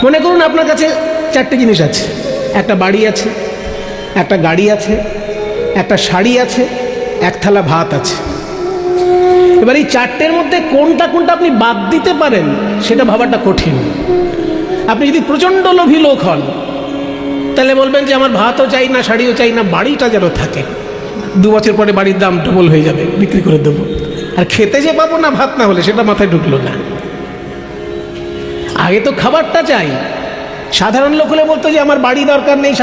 মনে করুন আপনার কাছে চারটে জিনিস আছে, একটা বাড়ি আছে, একটা গাড়ি আছে, একটা শাড়ি আছে, এক থালা ভাত আছে। এবার এই চারটের মধ্যে কোনটা কোনটা আপনি বাদ দিতে পারেন সেটা ভাবাটা কঠিন। আপনি যদি প্রচণ্ড লোভী লোক হন তাহলে বলবেন যে আমার ভাতও চাই না, শাড়িও চাই না, বাড়িটা যেন থাকে, 2 বছর পরে বাড়ির দাম ডবল হয়ে যাবে, বিক্রি করে দেবো। আর খেতে যে পাবো না ভাত না হলে, সেটা মাথায় ঢুকলো না। আগে তো খাবারটা চাই। সাধারণ লোক হলে বলতো যে আমার বাড়ি দরকার নেই,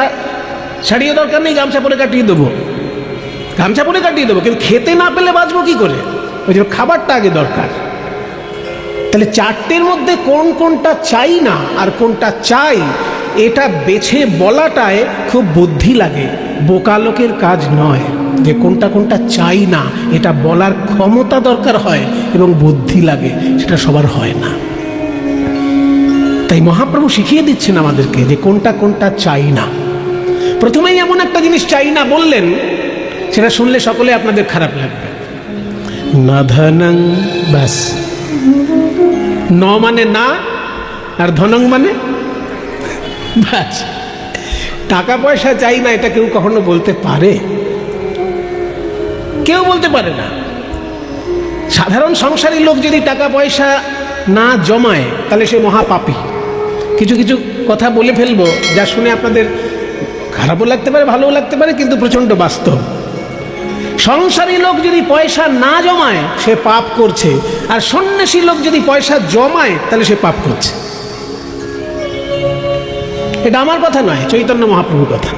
শাড়িও দরকার নেই, গামছা পরে কাটিয়ে দেবো, গামছা পরে কাটিয়ে দেবো, কিন্তু খেতে না পেলে বাঁচবো কি করে? ওই জন্য খাবারটা আগে দরকার। তাহলে চারটের মধ্যে কোন কোনটা চাই না আর কোনটা চাই, এটা বেছে বলাটায় খুব বুদ্ধি লাগে, বোকা লোকের কাজ নয়। যে কোনটা কোনটা চাই না এটা বলার ক্ষমতা দরকার হয় এবং বুদ্ধি লাগে, সেটা সবার হয় না। তাই মহাপ্রভু শিখিয়ে দিচ্ছেন আমাদেরকে যে কোনটা কোনটা চাই না। প্রথমেই এমন একটা জিনিস চাই না বললেন, সেটা শুনলে সকলে আপনাদের খারাপ লাগবে। না ধনং, ব্যাস। ন মানে না, আর ধনং মানে ব্যাস। টাকা পয়সা চাই না এটা কেউ কখনো বলতে পারে? কেউ বলতে পারে না। সাধারণ সংসারী লোক যদি টাকা পয়সা না জমায় তাহলে সে মহাপাপী। কিছু কিছু কথা বলে ফেলবো যা শুনে আপনাদের খারাপও লাগতে পারে, ভালোও লাগতে পারে, কিন্তু প্রচণ্ড বাস্তব। সংসারী লোক যদি পয়সা না জমায় সে পাপ করছে, আর সন্ন্যাসী লোক যদি পয়সা জমায় তাহলে সে পাপ করছে। এটা আমার কথা নয়, চৈতন্য মহাপ্রভুর কথা।